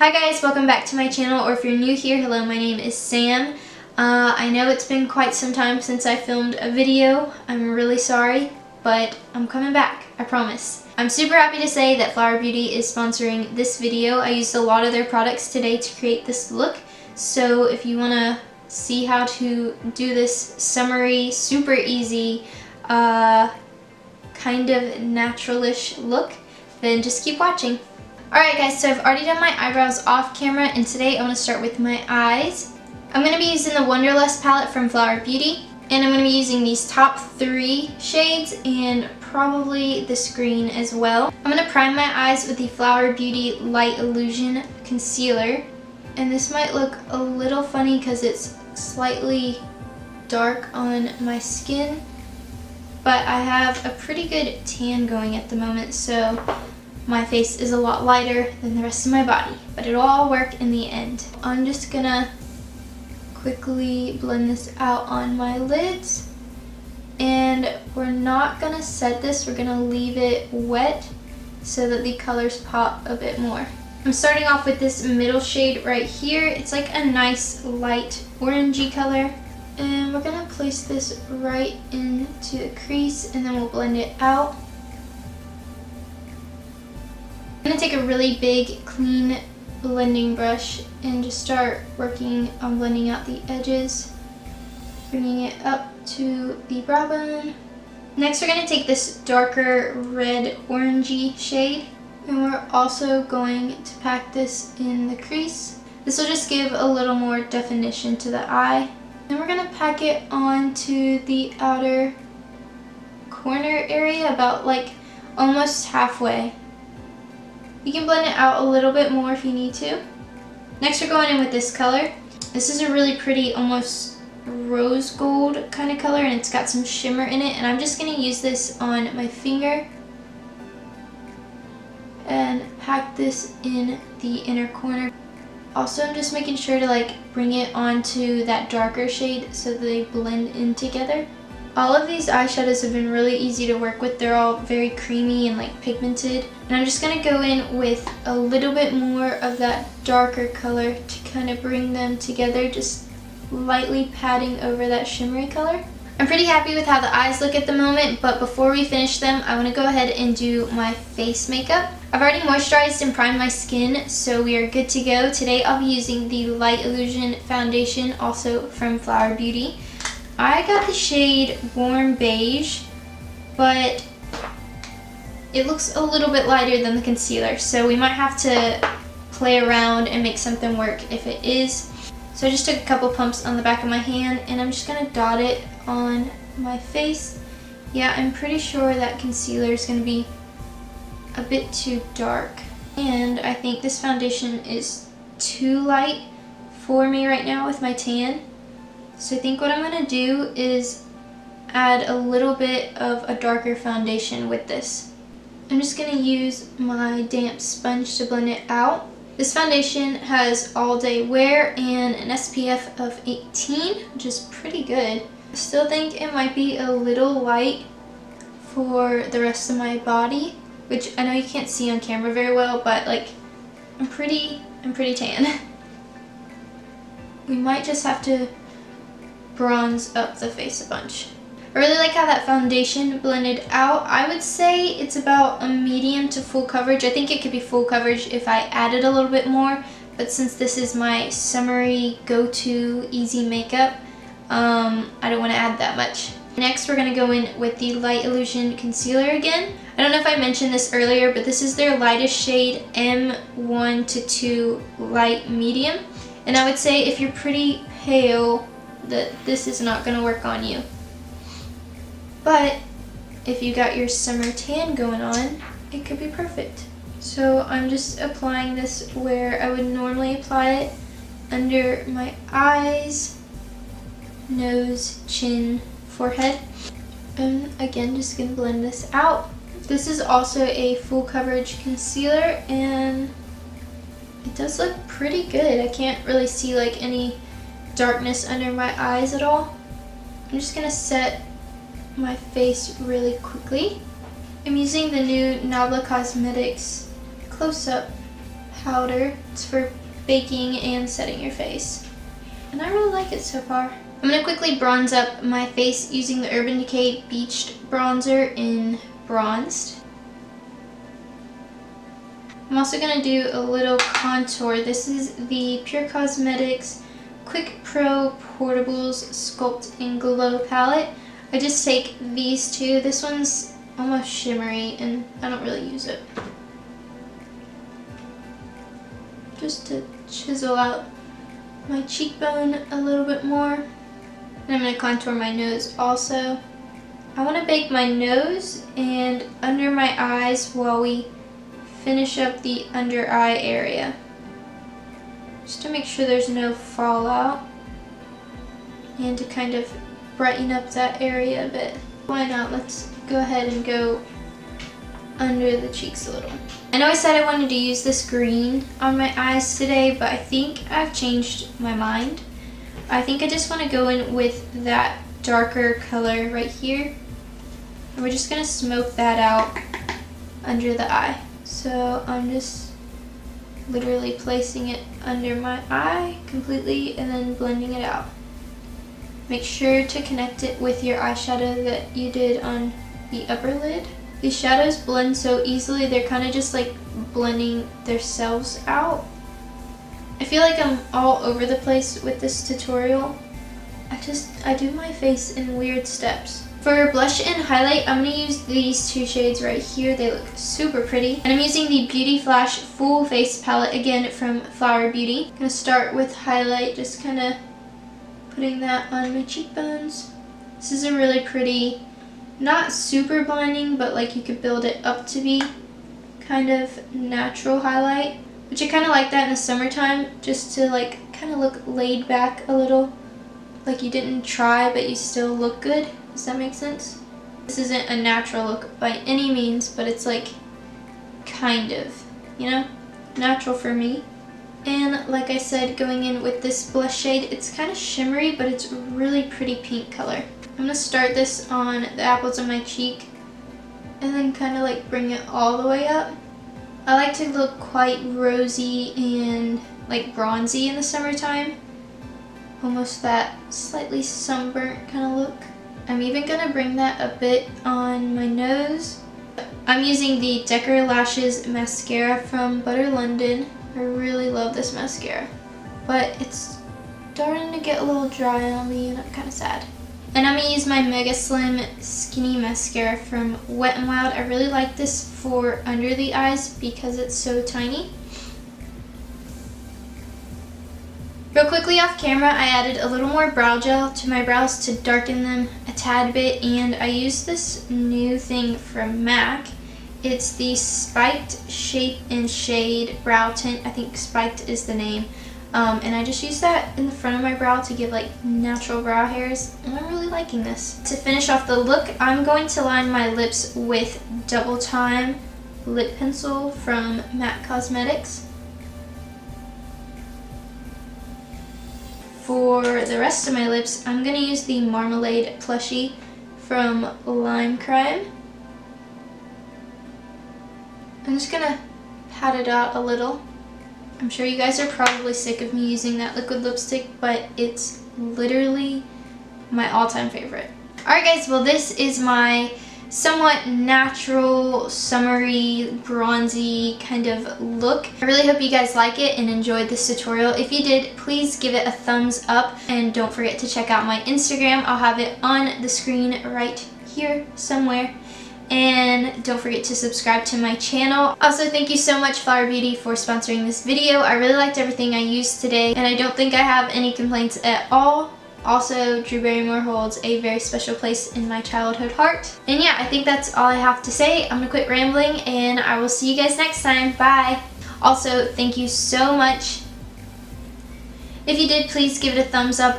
Hi guys, welcome back to my channel, or if you're new here, hello, my name is Sam. I know it's been quite some time since I filmed a video. I'm really sorry, but I'm coming back, I promise. I'm super happy to say that Flower Beauty is sponsoring this video. I used a lot of their products today to create this look, so if you want to see how to do this summery, super easy, kind of natural-ish look, then just keep watching. Alright guys, so I've already done my eyebrows off camera, and today I want to start with my eyes. I'm going to be using the Wanderlust palette from Flower Beauty, and I'm going to be using these top 3 shades and probably this green as well. I'm going to prime my eyes with the Flower Beauty Light Illusion Concealer, and this might look a little funny because it's slightly dark on my skin, but I have a pretty good tan going at the moment, so my face is a lot lighter than the rest of my body, but it'll all work in the end. I'm just gonna quickly blend this out on my lids, and we're not gonna set this, we're gonna leave it wet so that the colors pop a bit more. I'm starting off with this middle shade right here. It's like a nice light orangey color, and we're gonna place this right into the crease and then we'll blend it out. I'm going to take a really big clean blending brush and just start working on blending out the edges, bringing it up to the brow bone. Next we're going to take this darker red orangey shade, and we're also going to pack this in the crease. This will just give a little more definition to the eye. Then we're going to pack it onto the outer corner area, about like almost halfway. You can blend it out a little bit more if you need to. Next we're going in with this color. This is a really pretty, almost rose gold kind of color, and it's got some shimmer in it, and I'm just going to use this on my finger and pack this in the inner corner. Also, I'm just making sure to like bring it onto that darker shade so that they blend in together. All of these eyeshadows have been really easy to work with. They're all very creamy and like pigmented. And I'm just going to go in with a little bit more of that darker color to kind of bring them together, just lightly patting over that shimmery color. I'm pretty happy with how the eyes look at the moment, but before we finish them, I want to go ahead and do my face makeup. I've already moisturized and primed my skin, so we are good to go. Today I'll be using the Light Illusion Foundation, also from Flower Beauty. I got the shade Warm Beige, but it looks a little bit lighter than the concealer, so we might have to play around and make something work if it is. So I just took a couple pumps on the back of my hand, and I'm just going to dot it on my face. Yeah, I'm pretty sure that concealer is going to be a bit too dark, and I think this foundation is too light for me right now with my tan. So I think what I'm going to do is add a little bit of a darker foundation with this. I'm just going to use my damp sponge to blend it out. This foundation has all day wear and an SPF of 18, which is pretty good. I still think it might be a little light for the rest of my body, which I know you can't see on camera very well, but like I'm pretty tan. We might just have to bronze up the face a bunch. I really like how that foundation blended out. I would say it's about a medium to full coverage. I think it could be full coverage if I added a little bit more, but since this is my summery go-to easy makeup, I don't want to add that much. Next we're going to go in with the Light Illusion Concealer again. I don't know if I mentioned this earlier, but this is their lightest shade, M1 to 2 Light Medium, and I would say if you're pretty pale, that this is not going to work on you. But if you got your summer tan going on, it could be perfect. So I'm just applying this where I would normally apply it, under my eyes, nose, chin, forehead. And again, just going to blend this out. This is also a full coverage concealer, and it does look pretty good. I can't really see like any darkness under my eyes at all. I'm just going to set my face really quickly. I'm using the new NABLA Cosmetics Close-Up powder. It's for baking and setting your face. And I really like it so far. I'm going to quickly bronze up my face using the Urban Decay Beached Bronzer in Bronzed. I'm also going to do a little contour. This is the Pure Cosmetics Quick Pro Portables Sculpt and Glow palette. I just take these two. This one's almost shimmery and I don't really use it. Just to chisel out my cheekbone a little bit more. And I'm going to contour my nose also. I want to bake my nose and under my eyes while we finish up the under eye area. Just to make sure there's no fallout and to kind of brighten up that area a bit. Why not? Let's go ahead and go under the cheeks a little. I know I said I wanted to use this green on my eyes today, but I think I've changed my mind. I think I just want to go in with that darker color right here. And we're just going to smoke that out under the eye. So I'm just literally placing it under my eye completely and then blending it out. Make sure to connect it with your eyeshadow that you did on the upper lid. These shadows blend so easily, they're kind of just like blending themselves out. I feel like I'm all over the place with this tutorial. I do my face in weird steps. For blush and highlight, I'm going to use these two shades right here. They look super pretty. And I'm using the Beauty Flash Full Face Palette, again from Flower Beauty. I'm going to start with highlight, just kind of putting that on my cheekbones. This is a really pretty, not super blinding, but like you could build it up to be kind of natural highlight. Which I kind of like that in the summertime, just to like kind of look laid back a little. Like you didn't try, but you still look good. Does that make sense? This isn't a natural look by any means, but it's like kind of, you know, natural for me. And like I said, going in with this blush shade, it's kind of shimmery, but it's a really pretty pink color. I'm going to start this on the apples of my cheek and then kind of like bring it all the way up. I like to look quite rosy and like bronzy in the summertime. Almost that slightly sunburnt kind of look. I'm even going to bring that a bit on my nose. I'm using the Decca Lashes mascara from Butter London. I really love this mascara, but it's starting to get a little dry on me and I'm kind of sad. And I'm going to use my MegaSlim Skinny Mascara from Wet n Wild. I really like this for under the eyes because it's so tiny. Real quickly off camera, I added a little more brow gel to my brows to darken them a tad bit, and I used this new thing from MAC. It's the Spiked Shape and Shade Brow Tint. I think Spiked is the name. And I just used that in the front of my brow to give like natural brow hairs, and I'm really liking this. To finish off the look, I'm going to line my lips with Double Time lip pencil from MAC Cosmetics. For the rest of my lips, I'm going to use the Marmalade Plushie from LIMECRIME. I'm just going to pat it out a little. I'm sure you guys are probably sick of me using that liquid lipstick, but it's literally my all-time favorite. Alright guys, well this is my somewhat natural, summery, bronzy kind of look. I really hope you guys like it and enjoyed this tutorial. If you did, please give it a thumbs up and don't forget to check out my Instagram. I'll have it on the screen right here somewhere. And don't forget to subscribe to my channel. Also, thank you so much Flower Beauty for sponsoring this video. I really liked everything I used today and I don't think I have any complaints at all. Also, Drew Barrymore holds a very special place in my childhood heart. And yeah, I think that's all I have to say. I'm gonna quit rambling and I will see you guys next time. Bye! Also, thank you so much. If you did, please give it a thumbs up.